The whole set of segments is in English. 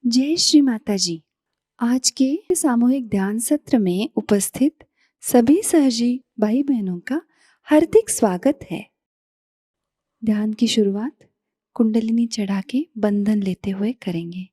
जय श्री माताजी। आज के सामूहिक ध्यान सत्र में उपस्थित सभी सहजी भाई बहनों का हार्दिक स्वागत है। ध्यान की शुरुआत कुंडलिनी चढ़ा के बंधन लेते हुए करेंगे।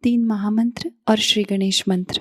तीन महामंत्र और श्री गणेश मंत्र।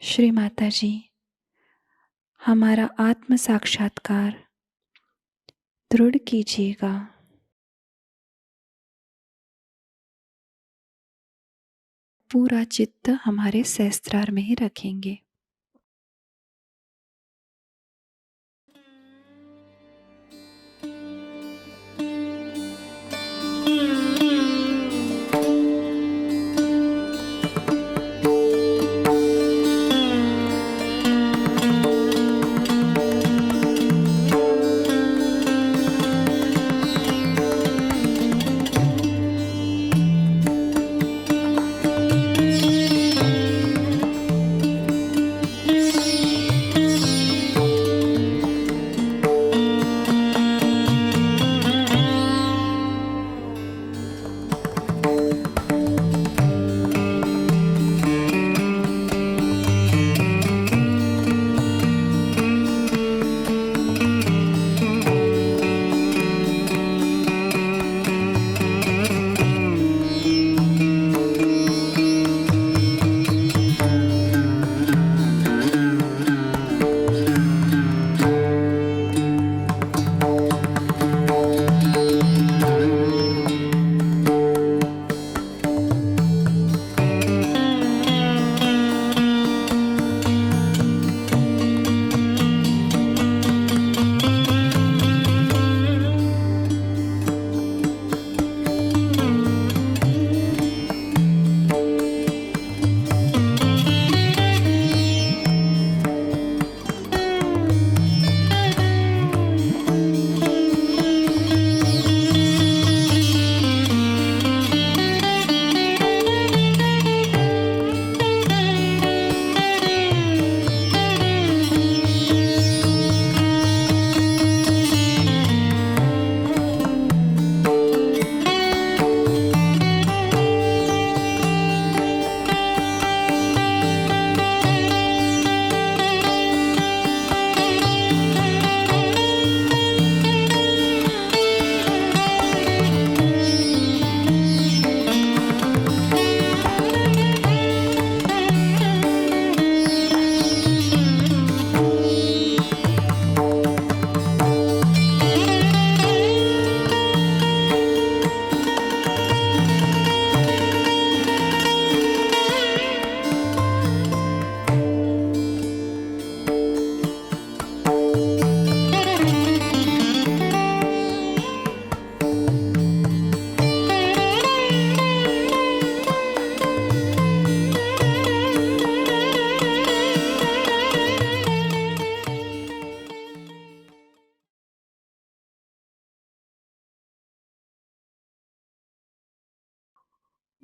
श्री माताजी, हमारा आत्म साक्षात्कार दृढ़ कीजिएगा। पूरा चित्त हमारे सहस्त्रार में ही रखेंगे।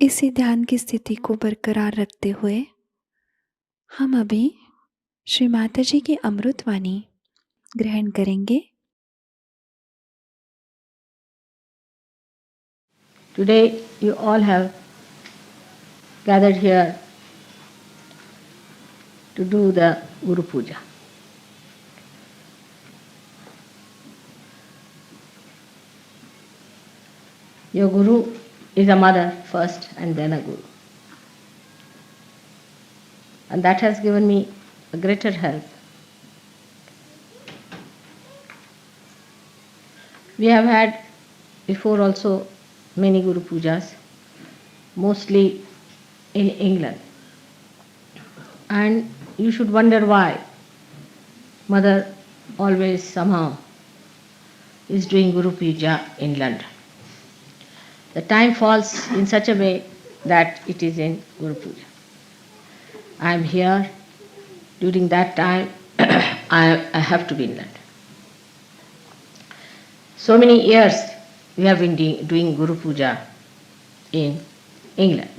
इसी ध्यान की स्थिति को बरकरार रखते हुए हम अभी श्री माताजी की अमृतवाणी ग्रहण करेंगे। Today you all have gathered here to do the Guru Puja. Your Guru is a mother first and then a Guru. And that has given me a greater help. We have had before also many Guru Pujas, mostly in England. And you should wonder why Mother always somehow is doing Guru Puja in London. The time falls in such a way that it is in Guru Puja. I am here. During that time, I have to be in London. So many years we have been doing Guru Puja in England.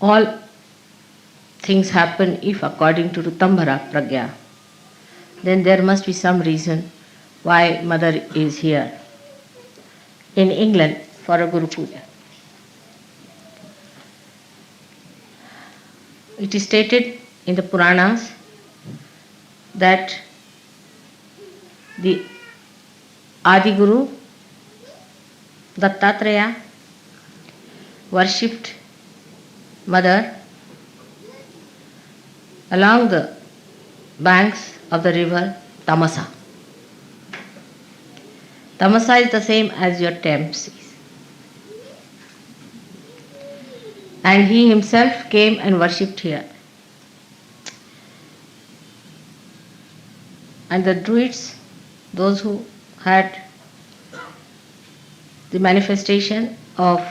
All things happen if according to Rutambhara Pragya, then there must be some reason why Mother is here in England for a Guru Puja. It is stated in the Puranas that the Adi Guru Dattatreya worshipped Mother along the banks of the river Tamasa. Tamasa is the same as your Thames is. And he himself came and worshipped here. And the Druids, those who had the manifestation of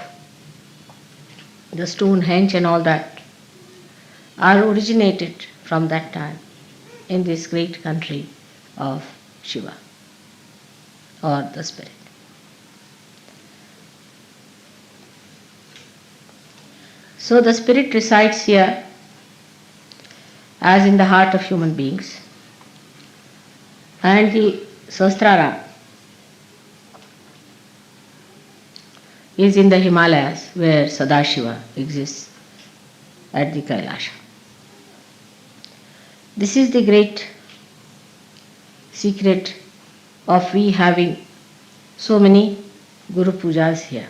the Stonehenge and all that, are originated from that time in this great country of Shiva or the spirit. So the spirit resides here as in the heart of human beings, and the Sahasrara is in the Himalayas where Sadashiva exists at the Kailasha. This is the great secret of we having so many Guru Pujas here.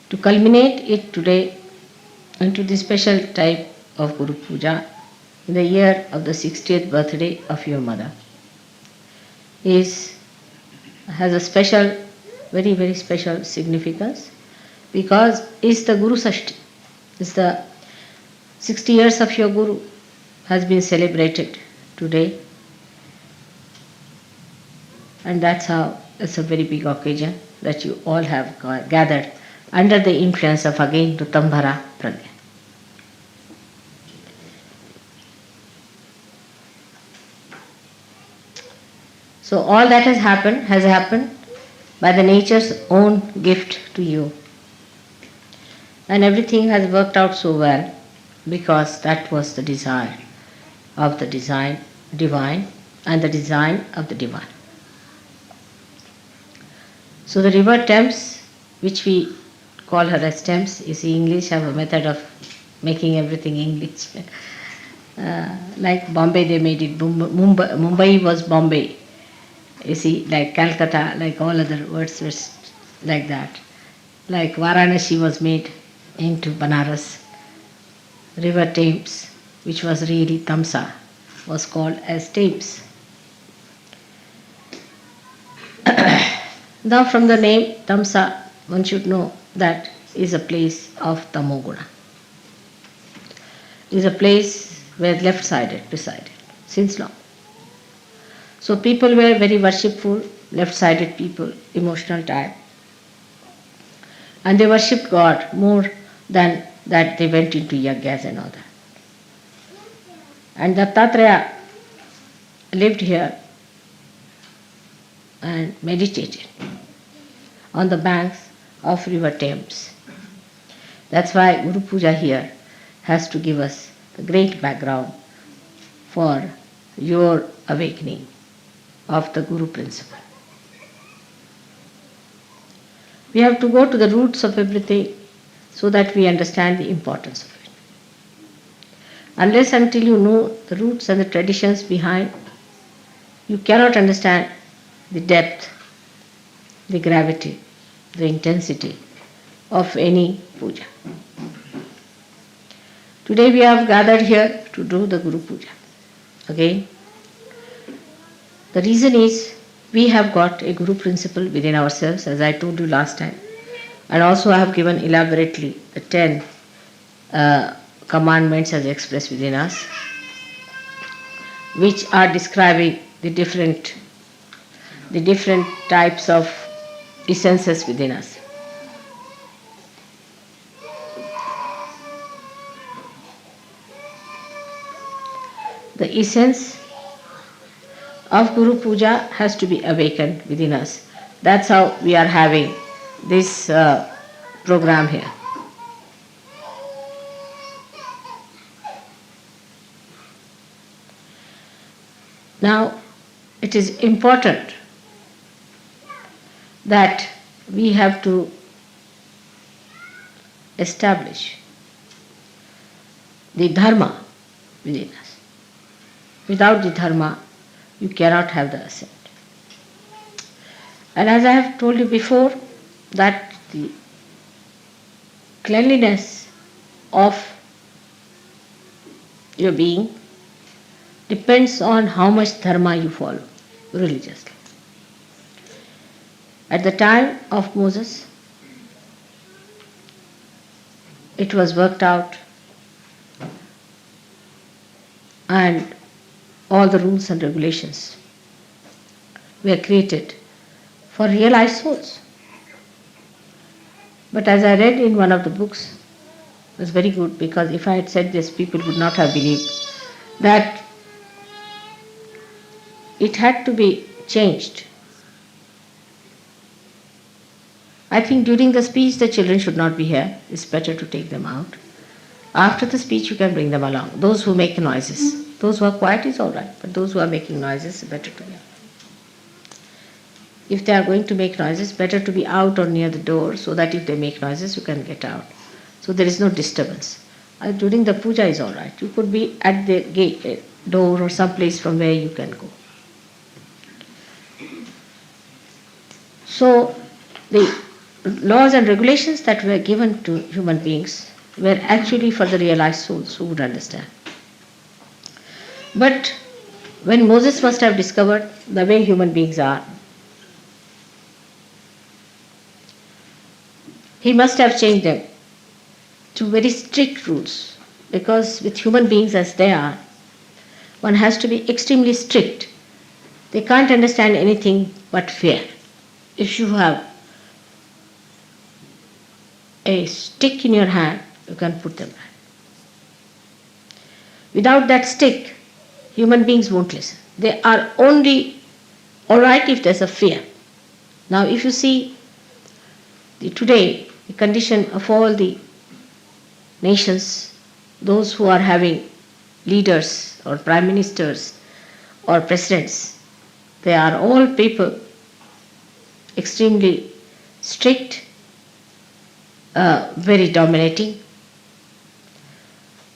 To culminate it today into the special type of Guru Puja in the year of the 60th birthday of your mother has a special, very, very special significance, because it's the Guru Sashti. It's the 60 years of your Guru has been celebrated today, and that's how it's a very big occasion that you all have gathered under the influence of again Ritambhara Pragya. So all that has happened by the nature's own gift to you. And everything has worked out so well because that was the desire of the divine and the design of the divine. So the river Thames, which we call her as Thames, you see English have a method of making everything English. Like Bombay they made it, Mumbai was Bombay. You see, like Calcutta, like all other words were like that. Like Varanasi was made into Banaras. River Thames, which was really Tamsa, was called as Thames. Now from the name Tamsa, one should know that is a place of Tamoguna. Is a place where left-sided resided since long. So people were very worshipful, left-sided people, emotional type. And they worshipped God more than that they went into yajnas and all that. And Dattatreya lived here and meditated on the banks of river Thames. That's why Guru Puja here has to give us the great background for your awakening of the Guru principle. We have to go to the roots of everything so that we understand the importance of it. Unless until you know the roots and the traditions behind, you cannot understand the depth, the gravity, the intensity of any puja. Today we have gathered here to do the Guru Puja. Again, the reason is we have got a Guru principle within ourselves, as I told you last time. And also I have given elaborately the 10 commandments as expressed within us, which are describing the different types of essences within us. The essence of Guru Puja has to be awakened within us. That's how we are having this program here. Now, it is important that we have to establish the dharma within us. Without the dharma, you cannot have the ascent. And as I have told you before, that the cleanliness of your being depends on how much dharma you follow religiously. At the time of Moses, it was worked out, and all the rules and regulations were created for realized souls. But as I read in one of the books, it was very good, because if I had said this, people would not have believed that it had to be changed. I think during the speech the children should not be here. It's better to take them out. After the speech you can bring them along. Those who make noises. Those who are quiet is all right, but those who are making noises, it's better to be out. If they are going to make noises, better to be out or near the door, so that if they make noises you can get out. So there is no disturbance. During the puja is all right. You could be at the gate, door, or some place from where you can go. So the laws and regulations that were given to human beings were actually for the realized souls who would understand. But when Moses must have discovered the way human beings are, he must have changed them to very strict rules, because with human beings as they are, one has to be extremely strict. They can't understand anything but fear. If you have a stick in your hand, you can put them back. Without that stick, human beings won't listen. They are only all right if there's a fear. Now if you see today, the condition of all the nations, those who are having leaders or prime ministers or presidents, they are all people extremely strict, very dominating,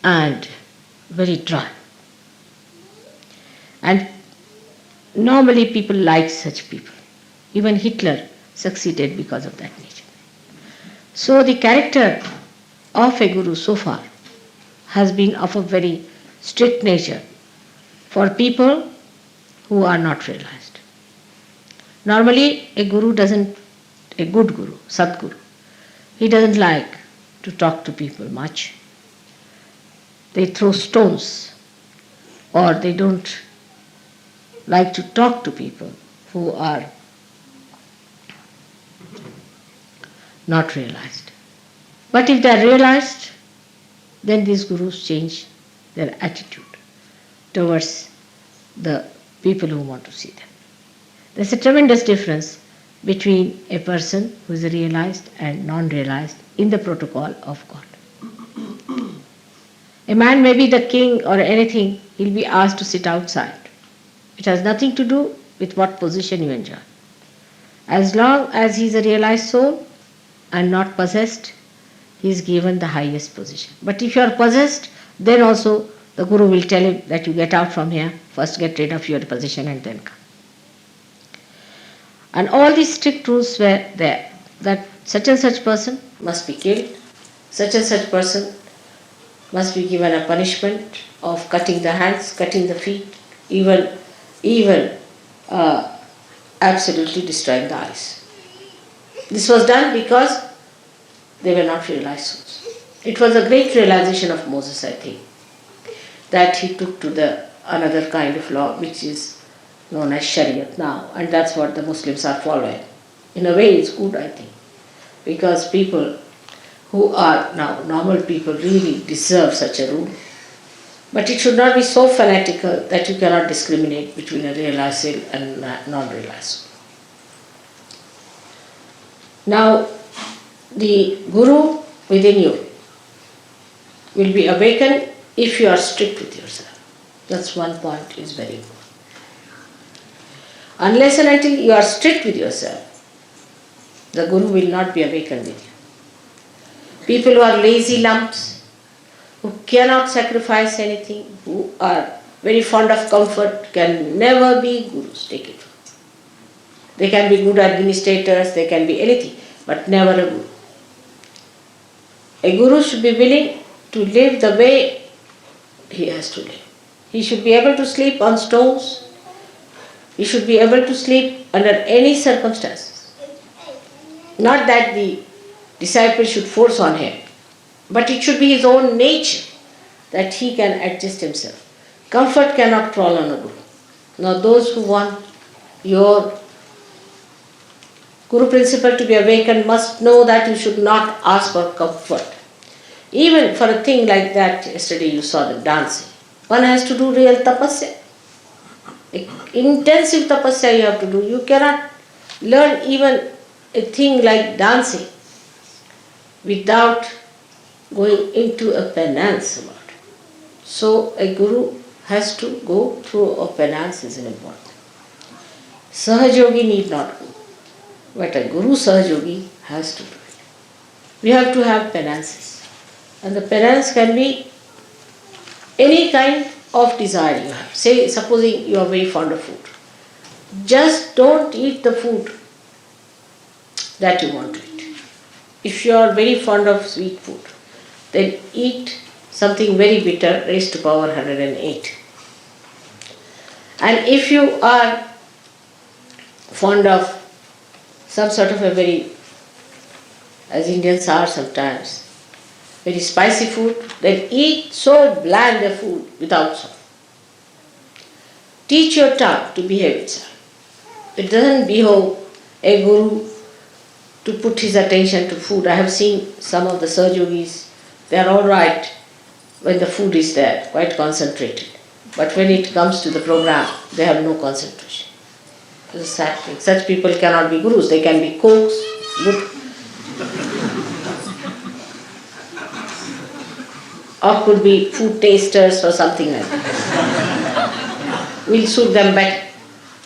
and very dry. And normally people like such people. Even Hitler succeeded because of that nature. So the character of a guru so far has been of a very strict nature for people who are not realized. Normally a good guru, Sadguru, he doesn't like to talk to people much. They throw stones, or they don't like to talk to people who are not realized. But if they are realized, then these gurus change their attitude towards the people who want to see them. There's a tremendous difference between a person who is realized and non-realized in the protocol of God. A man may be the king or anything, he'll be asked to sit outside. It has nothing to do with what position you enjoy. As long as he is a realized soul and not possessed, he is given the highest position. But if you are possessed, then also the guru will tell him that you get out from here, first get rid of your position and then come. And all these strict rules were there, that such and such person must be killed, such and such person must be given a punishment of cutting the hands, cutting the feet, even absolutely destroying the eyes. This was done because they were not realized souls. It was a great realization of Moses, I think, that he took to the another kind of law which is known as Shariat now, and that's what the Muslims are following. In a way it's good, I think, because people who are now normal people really deserve such a rule. But it should not be so fanatical that you cannot discriminate between a realized soul and non-realized soul. Now, the guru within you will be awakened if you are strict with yourself. That's one point, is very important. Unless and until you are strict with yourself, the guru will not be awakened with you. People who are lazy lumps, who cannot sacrifice anything, who are very fond of comfort, can never be gurus. Take it. They can be good administrators, they can be anything, but never a guru. A guru should be willing to live the way he has to live. He should be able to sleep on stones. He should be able to sleep under any circumstances. Not that the disciple should force on him, but it should be his own nature that he can adjust himself. Comfort cannot crawl on a guru. Now those who want your Guru principle to be awakened must know that you should not ask for comfort. Even for a thing like that, yesterday you saw them dancing. One has to do real tapasya. Intensive tapasya you have to do. You cannot learn even a thing like dancing without going into a penance about it. So a guru has to go through a penance is important. Sahajayogi need not go. But a Guru Sahajayogi has to do it. We have to have penances. And the penance can be any kind of desire you have. Say, supposing you are very fond of food. Just don't eat the food that you want to eat. If you are very fond of sweet food, then eat something very bitter, raised to power 108. And if you are fond of some sort of a very, as Indians are sometimes, very spicy food, then eat so bland a food without salt. Teach your tongue to behave itself. It doesn't behove a guru to put his attention to food. I have seen some of the Sahaja-yogis, they are all right when the food is there, quite concentrated. But when it comes to the program, they have no concentration. It's a sad thing. Such people cannot be gurus. They can be cooks, good, or could be food tasters or something like that. Will suit them better.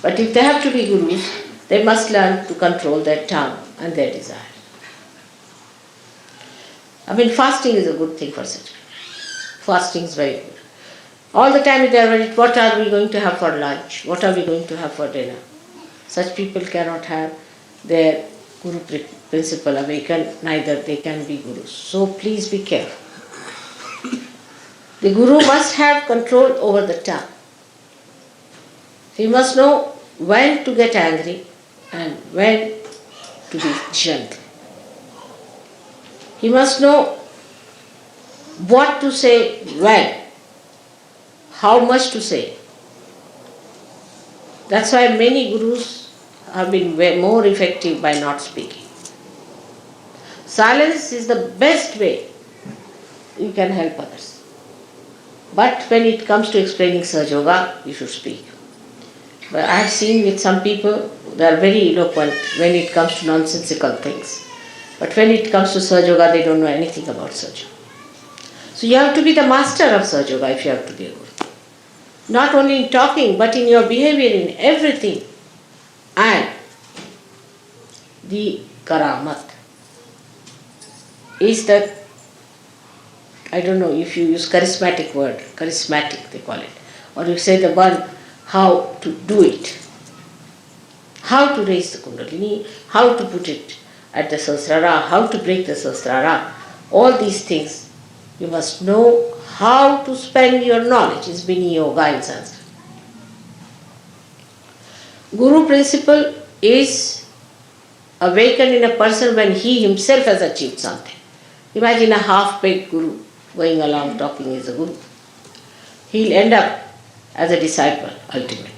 But if they have to be gurus, they must learn to control their tongue and their desire. I mean, fasting is a good thing for such people. Fasting is very good. All the time they are worried, what are we going to have for lunch? What are we going to have for dinner? Such people cannot have their Guru principle awakened, neither they can be gurus. So please be careful. The Guru must have control over the tongue. He must know when to get angry and when to be gentle. He must know what to say when, how much to say. That's why many gurus have been more effective by not speaking. Silence is the best way you can help others. But when it comes to explaining Sahaja-yoga, you should speak. But I have seen with some people, they are very eloquent when it comes to nonsensical things. But when it comes to Sahaja-yoga, they don't know anything about Sahaja. So you have to be the master of Sahaja-yoga if you have to be a guru. Not only in talking, but in your behavior, in everything. And the karamat is the, I don't know if you use charismatic word, charismatic they call it, or you say the one how to do it, how to raise the kundalini, how to put it at the sahasrara, how to break the sahasrara, all these things you must know how to spend your knowledge. Is Bini Yoga in Sanskrit. Guru principle is awakened in a person when he himself has achieved something. Imagine a half-baked guru going along talking is a guru. He'll end up as a disciple ultimately.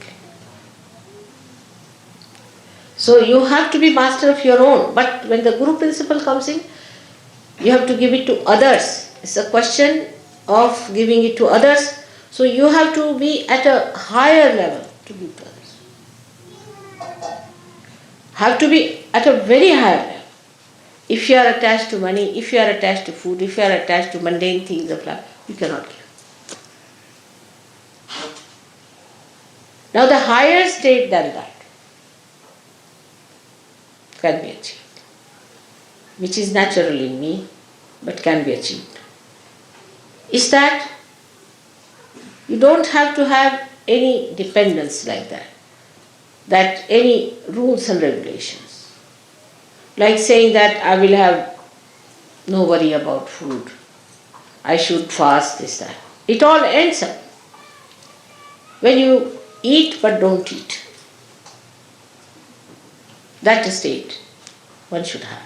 So you have to be master of your own. But when the guru principle comes in, you have to give it to others. It's a question of giving it to others. So you have to be at a higher level to give to others. Have to be at a very high level. If you are attached to money, if you are attached to food, if you are attached to mundane things of life, you cannot give. Now the higher state than that can be achieved, which is natural in me, but can be achieved, is that you don't have to have any dependence like that. that any rules and regulations. Like saying that I will have no worry about food, I should fast, this, that. It all ends up when you eat but don't eat. That's the state one should have.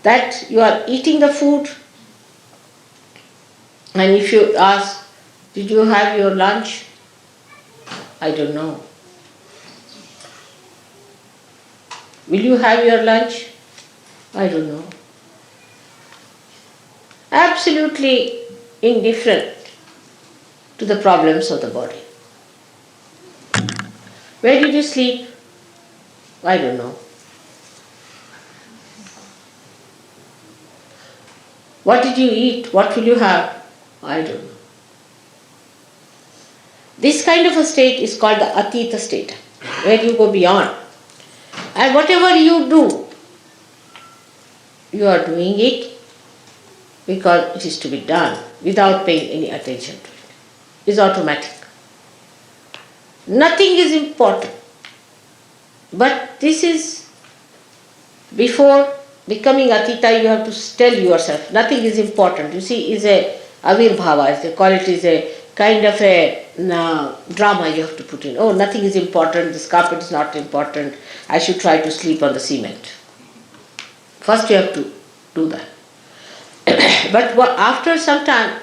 That you are eating the food, and if you ask, did you have your lunch? I don't know. Will you have your lunch? I don't know. Absolutely indifferent to the problems of the body. Where did you sleep? I don't know. What did you eat? What will you have? I don't know. This kind of a state is called the Atita state, where you go beyond. And whatever you do, you are doing it because it is to be done without paying any attention to it. It's automatic. Nothing is important. But this is, before becoming Atita, you have to tell yourself, nothing is important. You see, is a avirbhava, as they call it, is a kind of a drama you have to put in. Oh, nothing is important, this carpet is not important, I should try to sleep on the cement. First you have to do that. But after some time,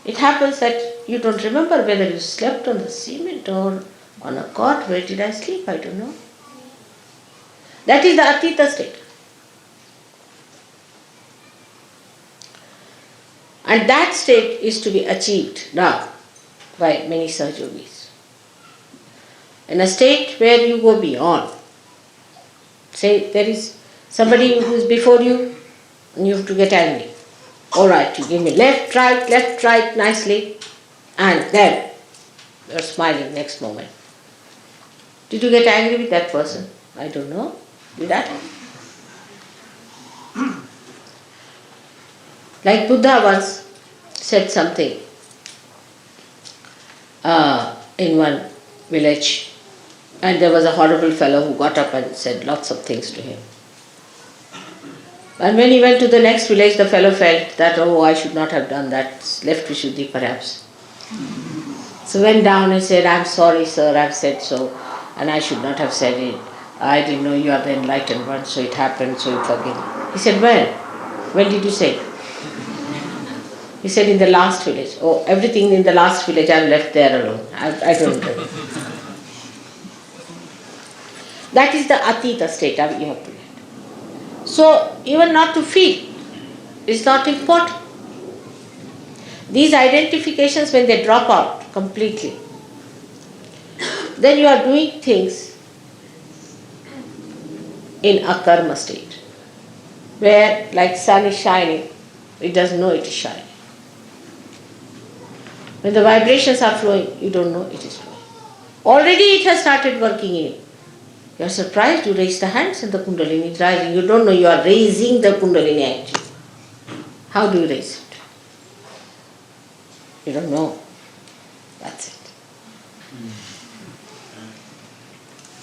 it happens that you don't remember whether you slept on the cement or on a cot. Where did I sleep? I don't know. That is the Atita state. And that state is to be achieved now by many Sahajogis. In a state where you go beyond. Say there is somebody who is before you and you have to get angry. Alright, you give me left, right nicely, and then you are smiling next moment. Did you get angry with that person? I don't know. Did that? Like Buddha once said something in one village, and there was a horrible fellow who got up and said lots of things to him. And when he went to the next village, the fellow felt that, oh, I should not have done that, left Vishuddhi perhaps. So went down and said, I'm sorry sir, I've said so, and I should not have said it. I didn't know you are the enlightened one, so it happened, so you forgive me. He said, when? When did you say it? He said, in the last village. Oh, everything in the last village I've left there alone. I don't know. That is the Atita state you have to get. So, even not to feel is not important. These identifications, when they drop out completely, then you are doing things in a karma state, where like sun is shining, it doesn't know it is shining. When the vibrations are flowing, you don't know it is flowing. Already it has started working in you. You are surprised, you raise the hands and the Kundalini is rising. You don't know you are raising the Kundalini actually. How do you raise it? You don't know. That's it.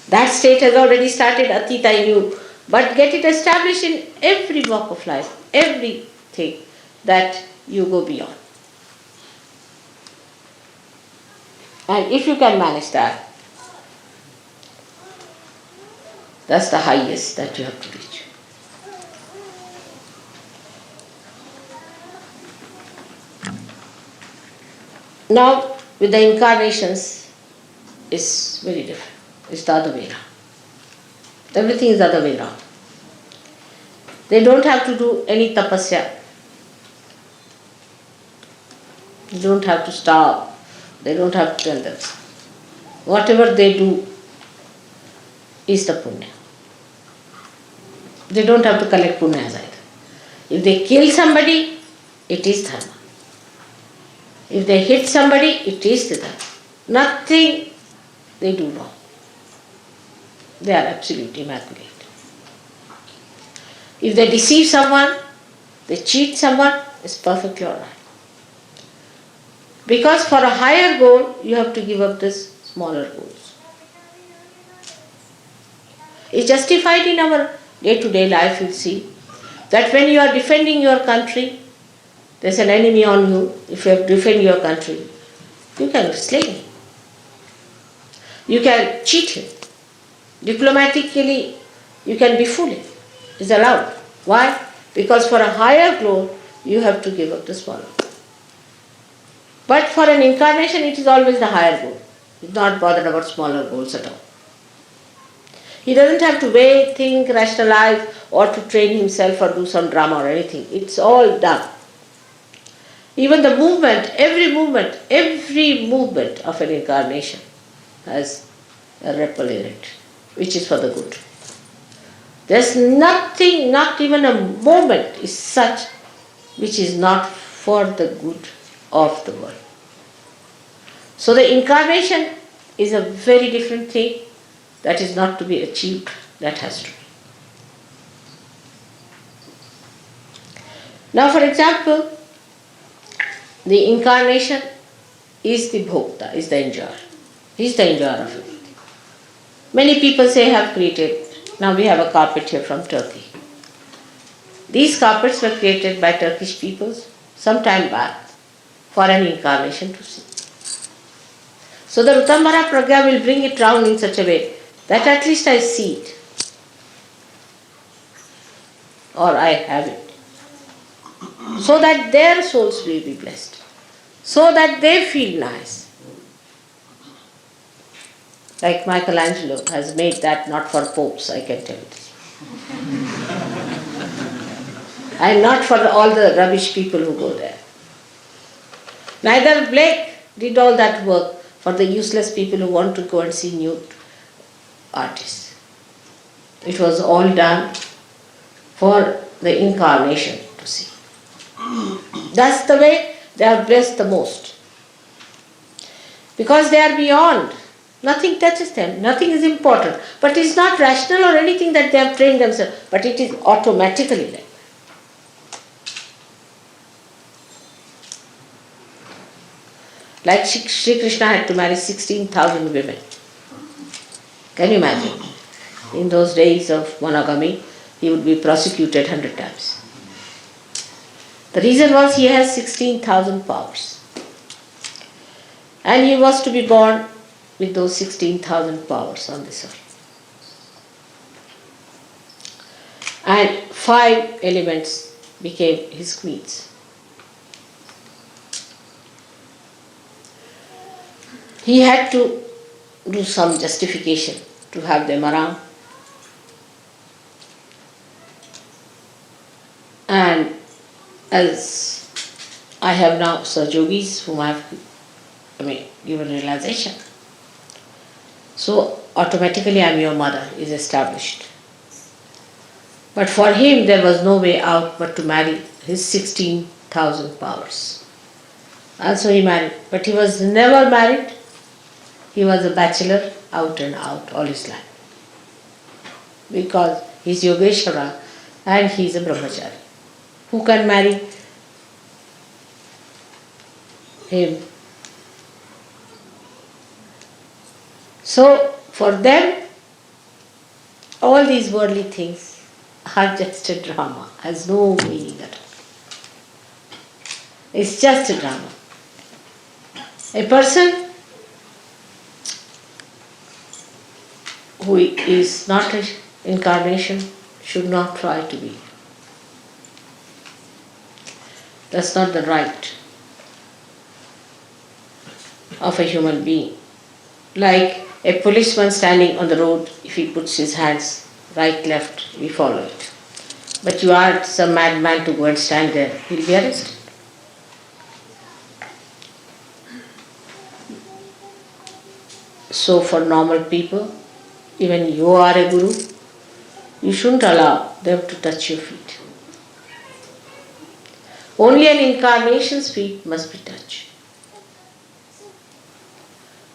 That state has already started Atita in you. But get it established in every walk of life, everything that you go beyond. And if you can manage that, that's the highest that you have to reach. Now, with the incarnations, it's very different. It's the other way around. Everything is the other way around. They don't have to do any tapasya. They don't have to starve. They don't have to tell them. Whatever they do is the punya. They don't have to collect punyas either. If they kill somebody, it is dharma. If they hit somebody, it is the dharma. Nothing they do wrong. They are absolutely immaculate. If they deceive someone, they cheat someone, it's perfectly alright. Because for a higher goal, you have to give up this smaller goals. It's justified in our day-to-day life. You'll see that when you are defending your country, there's an enemy on you. If you have to defend your country, you can slay him. You can cheat him. Diplomatically, you can befool him. It's allowed. Why? Because for a higher goal, you have to give up the smaller goal. But for an incarnation, it is always the higher goal. He's not bothered about smaller goals at all. He doesn't have to wait, think, rationalize, or to train himself or do some drama or anything. It's all done. Even the movement, every movement of an incarnation has a ripple in it, which is for the good. There's nothing, not even a moment is such which is not for the good of the world. So the incarnation is a very different thing that is not to be achieved, that has to be. Now, for example, the incarnation is the bhokta, is the enjoyer. He is the enjoyer of everything. Many people say have created. Now we have a carpet here from Turkey. These carpets were created by Turkish peoples some time back for an incarnation to see. So the Rutambara Pragya will bring it round in such a way that at least I see it. Or I have it. So that their souls will be blessed. So that they feel nice. Like Michelangelo has made that not for popes, I can tell you. And not for all the rubbish people who go there. Neither Blake did all that work for the useless people who want to go and see nude artists. It was all done for the incarnation to see. That's the way they are blessed the most. Because they are beyond. Nothing touches them. Nothing is important. But it's not rational or anything that they have trained themselves. But it is automatically like. Like Shri Krishna had to marry 16,000 women. Can you imagine? In those days of monogamy, he would be prosecuted 100 times. The reason was he has 16,000 powers. And he was to be born with those 16,000 powers on this earth. And 5 elements became his queens. He had to do some justification to have them around. And as I have now Sahajogis whom I have given realization. So automatically I am your mother is established. But for him there was no way out but to marry his 16,000 powers. And so he married. But he was never married. He was a bachelor out and out all his life. Because he is Yogeshwara and he is a brahmachari. Who can marry him? So for them, all these worldly things are just a drama, has no meaning at all. It's just a drama. A person who is not an incarnation should not try to be. That's not the right of a human being. Like a policeman standing on the road, if he puts his hands right, left, we follow it. But you are some madman to go and stand there, he'll be arrested. So for normal people, even you are a guru, you shouldn't allow them to touch your feet. Only an incarnation's feet must be touched.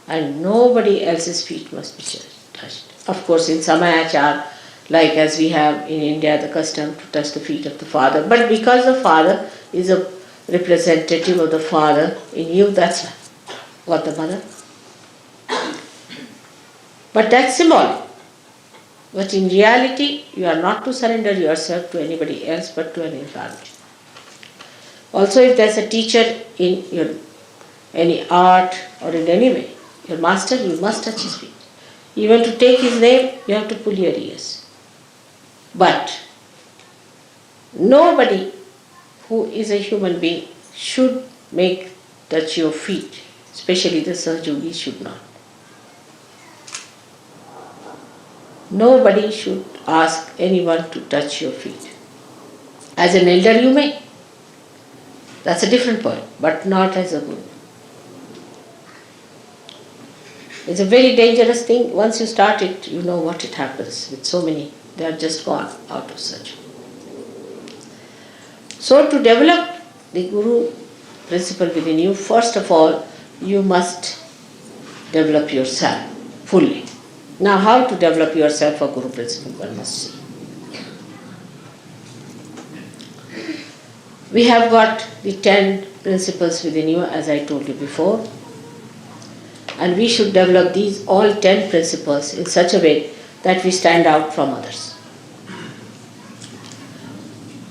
And nobody else's feet must be touched. Of course, in Samayachar, like as we have in India the custom to touch the feet of the father, but because the father is a representative of the father in you, that's what the mother. But that's symbolic. But in reality, you are not to surrender yourself to anybody else but to an environment. Also, if there's a teacher in your any art or in any way, your master, you must touch his feet. Even to take his name, you have to pull your ears. But nobody who is a human being should touch your feet, especially the Sahajogis should not. Nobody should ask anyone to touch your feet. As an elder you may, that's a different point, but not as a guru. It's a very dangerous thing. Once you start it, you know what it happens with so many. They are just gone out of such. So to develop the guru principle within you, first of all, you must develop yourself fully. Now, how to develop yourself for guru principle, one must see. We have got the 10 principles within you, as I told you before, and we should develop these all 10 principles in such a way that we stand out from others.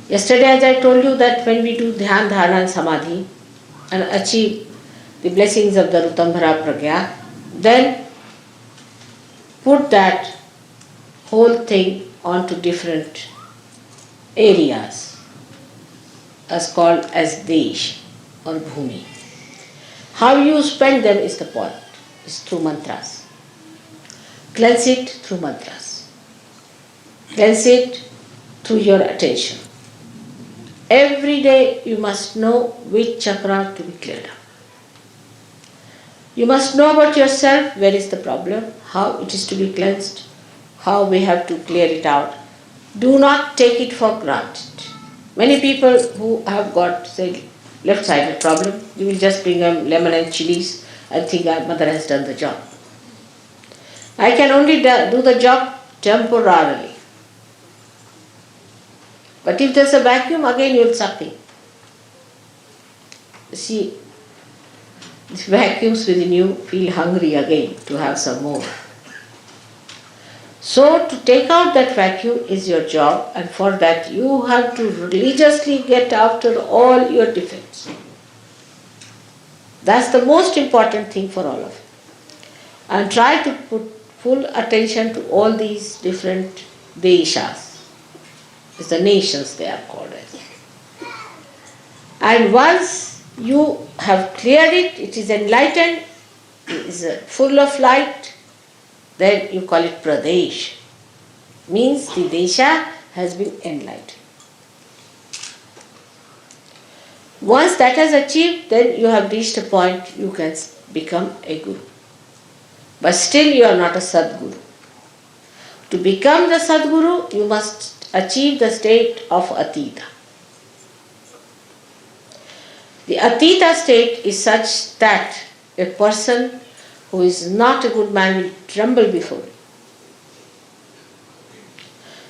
Yesterday, as I told you, that when we do Dhyan, Dharana and Samadhi and achieve the blessings of the Rutambhara Pragya, then put that whole thing onto different areas as called as Desh or Bhumi. How you spend them is the point, is through mantras. Cleanse it through mantras. Cleanse it through your attention. Every day you must know which chakra to be cleared up. You must know about yourself, where is the problem, how it is to be cleansed, how we have to clear it out. Do not take it for granted. Many people who have got, say, left-sided problem, you will just bring them lemon and chilies and think our mother has done the job. I can only do the job temporarily. But if there's a vacuum, again you will suck in. See, the vacuums within you feel hungry again to have some more. So to take out that vacuum is your job, and for that you have to religiously get after all your defects. That's the most important thing for all of you. And try to put full attention to all these different deshas. It's the nations they are called as. And once you have cleared it, it is enlightened, it is full of light, then you call it Pradesh. Means the Desha has been enlightened. Once that has achieved, then you have reached a point you can become a guru. But still you are not a Sadguru. To become the Sadguru, you must achieve the state of Atita. The Atita state is such that a person who is not a good man will tremble before you.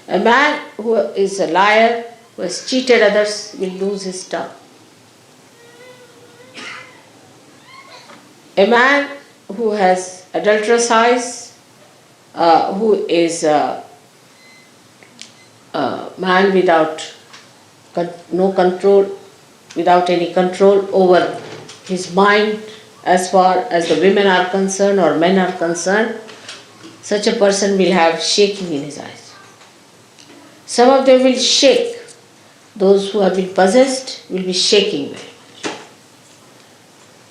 A man who is a liar, who has cheated others, will lose his tongue. A man who has adulterous eyes, who is a man without no control, without any control over his mind as far as the women are concerned or men are concerned, such a person will have shaking in his eyes. Some of them will shake. Those who have been possessed will be shaking very much.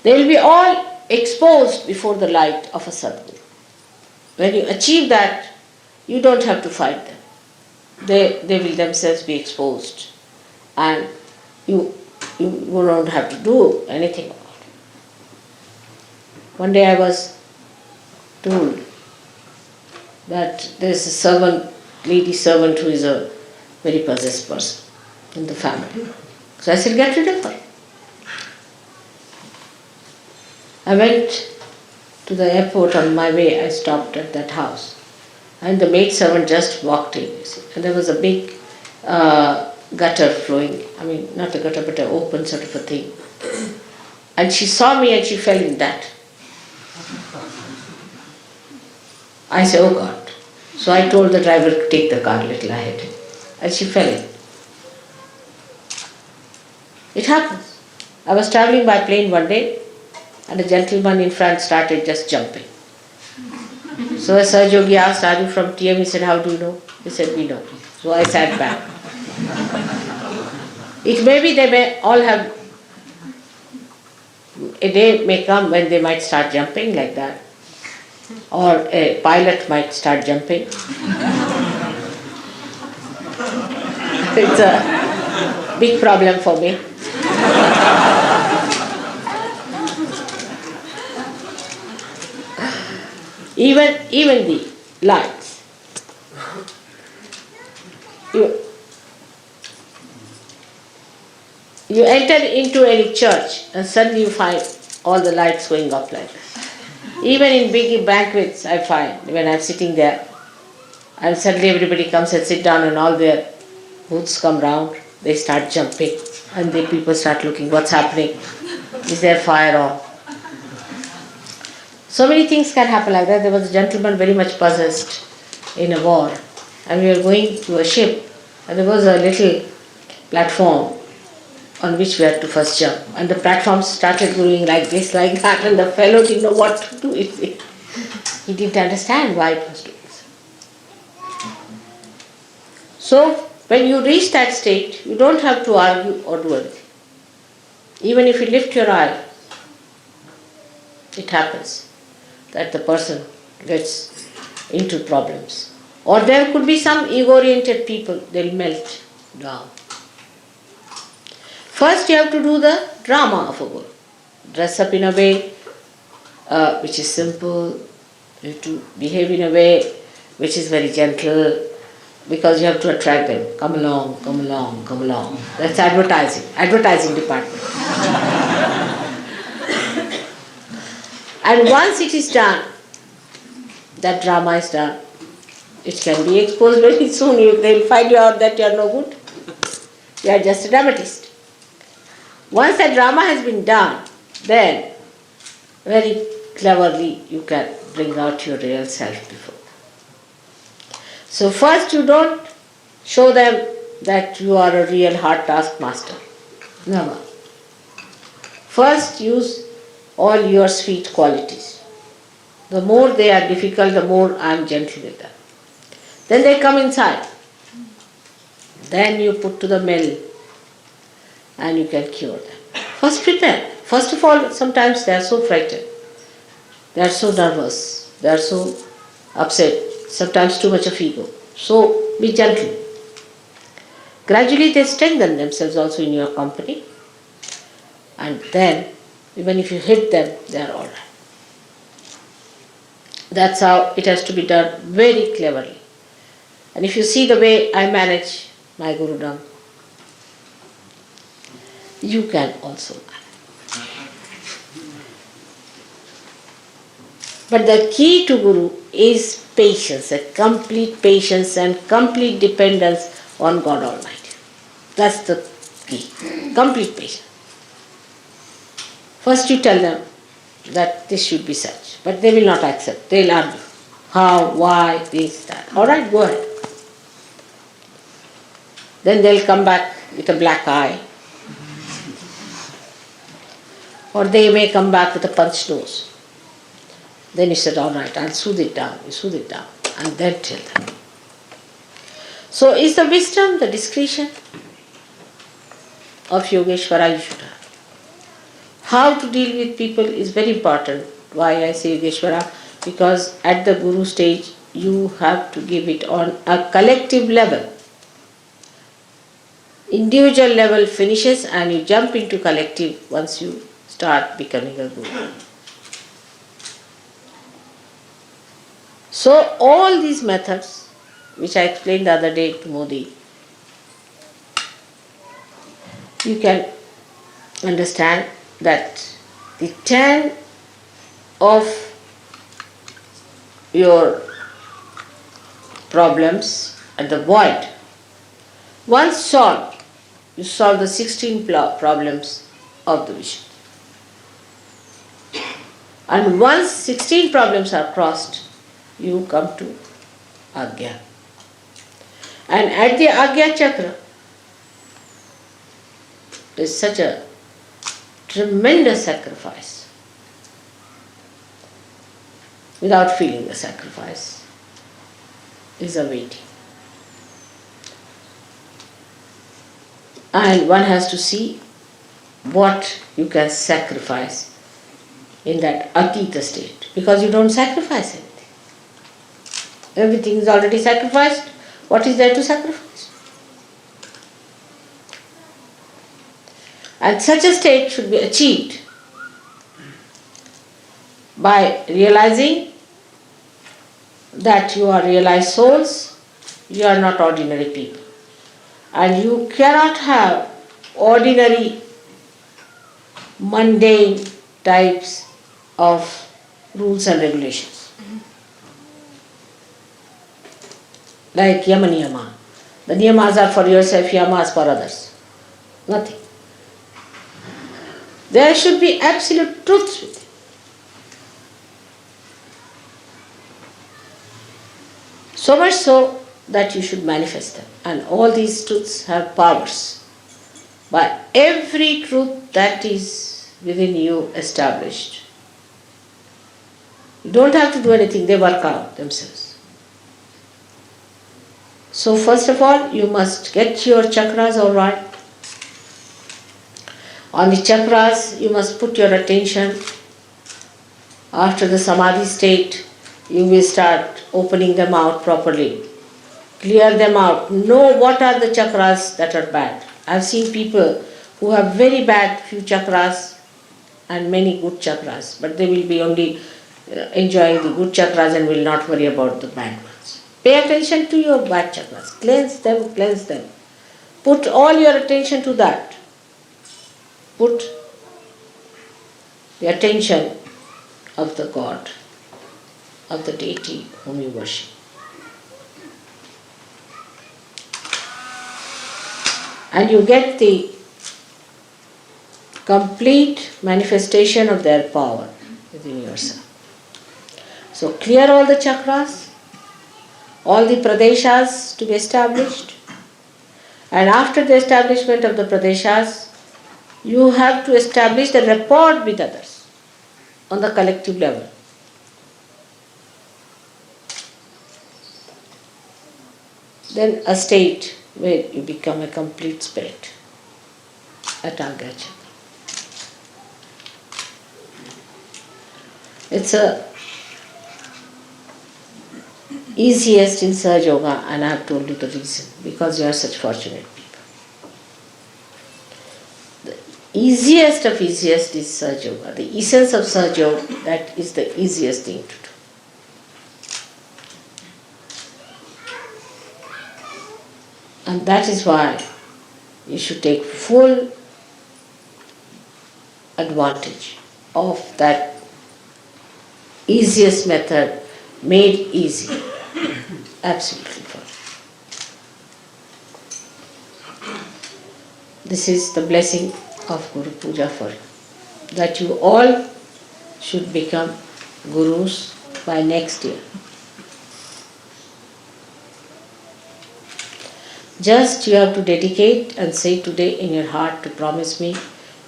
They will be all exposed before the light of a Sadguru. When you achieve that, you don't have to fight them. They will themselves be exposed, and you don't have to do anything about it. One day I was told that there is a servant, lady servant, who is a very possessed person in the family. So I said, get rid of her. I went to the airport. On my way, I stopped at that house. And the maid servant just walked in, you see. And there was a big gutter flowing. I mean, not a gutter, but an open sort of a thing. And she saw me and she fell in that. I said, oh God. So I told the driver to take the car a little ahead. And she fell in. It happens. I was traveling by plane one day and a gentleman in front started just jumping. So as Sahajayogi asked, "Are you from TM?" He said, "How do you know?" He said, "We know." So I sat back. It may be they may all have, a day may come when they might start jumping like that. Or a pilot might start jumping. It's a big problem for me. Even the lights. You enter into any church and suddenly you find all the lights going up like this. Even in big banquets, I find when I'm sitting there and suddenly everybody comes and sit down and all their booths come round, they start jumping and the people start looking, what's happening? Is there fire on? So many things can happen like that. There was a gentleman very much possessed in a war and we were going to a ship and there was a little platform on which we had to first jump. And the platform started going like this, like that, and the fellow didn't know what to do. He didn't understand why it was doing so. So, when you reach that state, you don't have to argue or do anything. Even if you lift your eye, it happens that the person gets into problems. Or there could be some ego-oriented people, they'll melt down. First you have to do the drama of a guru. Dress up in a way which is simple. You have to behave in a way which is very gentle because you have to attract them. Come along, come along, come along. That's advertising department. And once it is done, that drama is done, it can be exposed very soon. They'll find you out that you are no good. You are just a dramatist. Once that drama has been done, then very cleverly you can bring out your real self before. So first you don't show them that you are a real hard taskmaster. Never. First use all your sweet qualities. The more they are difficult, the more I am gentle with them. Then they come inside. Then you put to the mill and you can cure them. First prepare. First of all, sometimes they are so frightened. They are so nervous. They are so upset. Sometimes too much of ego. So be gentle. Gradually they strengthen themselves also in your company. And then, even if you hit them, they are all right. That's how it has to be done very cleverly. And if you see the way I manage my Gurudam, you can also manage. But the key to Guru is patience, a complete patience and complete dependence on God Almighty. That's the key. Complete patience. First you tell them that this should be such, but they will not accept. They will argue. How, why, this, that. Alright, go ahead. Then they'll come back with a black eye. Or they may come back with a punched nose. Then you said, alright, I'll soothe it down. You soothe it down. And then tell them. So is the wisdom, the discretion of Yogeshwara you should have. How to deal with people is very important. Why I say Yogeshwara? Because at the Guru stage, you have to give it on a collective level. Individual level finishes and you jump into collective once you start becoming a Guru. So all these methods, which I explained the other day to Modi, you can understand that the 10 of your problems at the void, once solved, you solve the 16 problems of the vision. And once 16 problems are crossed, you come to Agya. And at the Agya chakra, there is such a tremendous sacrifice without feeling the sacrifice is awaiting. And one has to see what you can sacrifice in that Atita state, because you don't sacrifice anything. Everything is already sacrificed. What is there to sacrifice? And such a state should be achieved by realizing that you are realized souls, you are not ordinary people. And you cannot have ordinary, mundane types of rules and regulations. Like yama niyama. The niyamas are for yourself, yamas for others. Nothing. There should be absolute truths with it. So much so that you should manifest them. And all these truths have powers. By every truth that is within you established, you don't have to do anything, they work out themselves. So first of all, you must get your chakras all right. On the chakras, you must put your attention. After the samadhi state, you will start opening them out properly. Clear them out. Know what are the chakras that are bad. I've seen people who have very bad few chakras and many good chakras, but they will be only enjoying the good chakras and will not worry about the bad ones. Pay attention to your bad chakras. Cleanse them, cleanse them. Put all your attention to that. Put the attention of the God, of the deity whom you worship. And you get the complete manifestation of their power within yourself. So clear all the chakras, all the pradeshas to be established, and after the establishment of the pradeshas, you have to establish the rapport with others on the collective level. Then a state where you become a complete spirit at Agya chakra. It's a easiest in Sahajayoga, and I have told you the reason, because you are such fortunate people. The easiest of easiest is Sahajayoga. The essence of Sahajayoga, that is the easiest thing to do. And that is why you should take full advantage of that easiest method made easy. Absolutely for you. This is the blessing of Guru Puja for you, that you all should become gurus by next year. Just you have to dedicate and say today in your heart to promise me,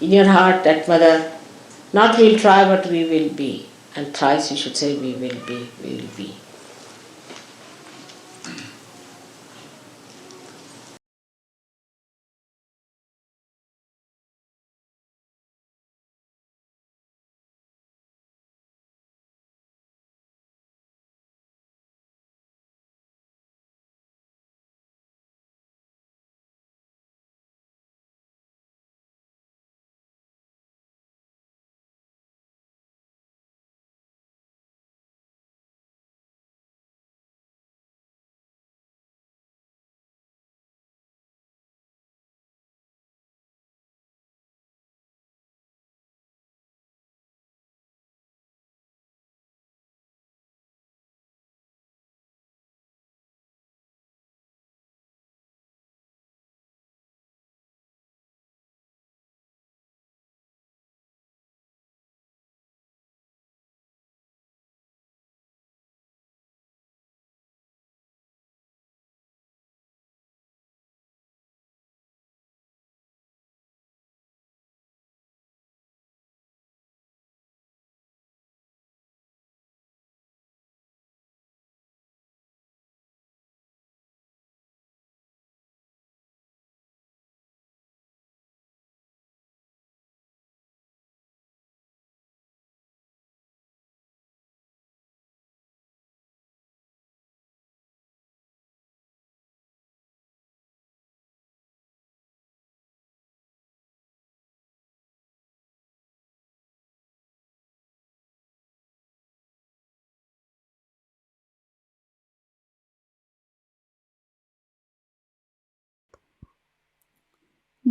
in your heart that Mother, not we'll try but we will be. And thrice you should say we will be, we will be.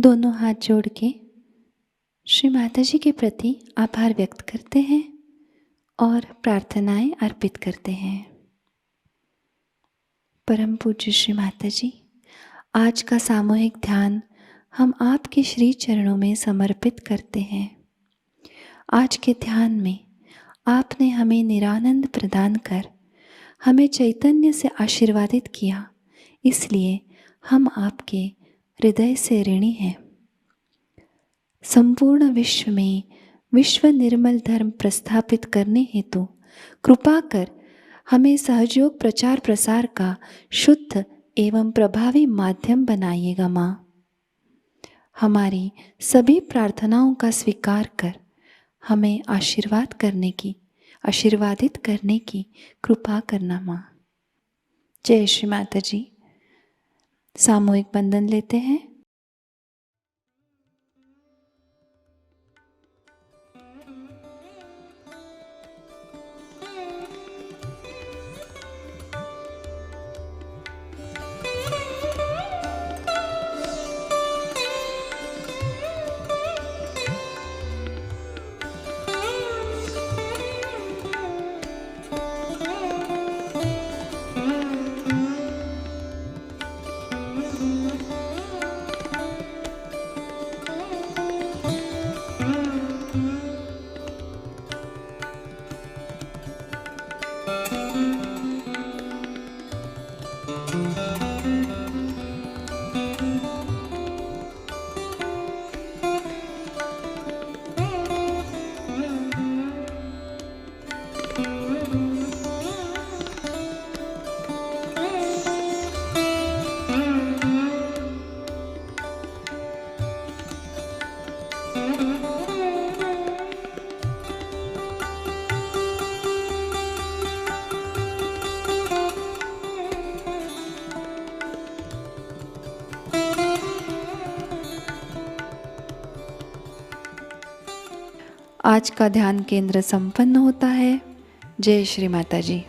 दोनों हाथ जोड़ के श्री माताजी के प्रति आभार व्यक्त करते हैं और प्रार्थनाएं अर्पित करते हैं। परम पूज्य श्री माताजी, आज का सामूहिक ध्यान हम आपके श्री चरणों में समर्पित करते हैं। आज के ध्यान में आपने हमें निरानंद प्रदान कर हमें चैतन्य से आशीर्वादित किया, इसलिए हम आपके हृदय से ऋणी हैं। संपूर्ण विश्व में विश्व निर्मल धर्म प्रस्थापित करने हेतु कृपा कर हमें सहयोग प्रचार प्रसार का शुद्ध एवं प्रभावी माध्यम बनाइएगा माँ। हमारी सभी प्रार्थनाओं का स्वीकार कर हमें आशीर्वादित करने की कृपा करना माँ। जय श्री माताजी। सामूहिक बंधन लेते हैं। आज का ध्यान केंद्र संपन्न होता है। जय श्री माताजी।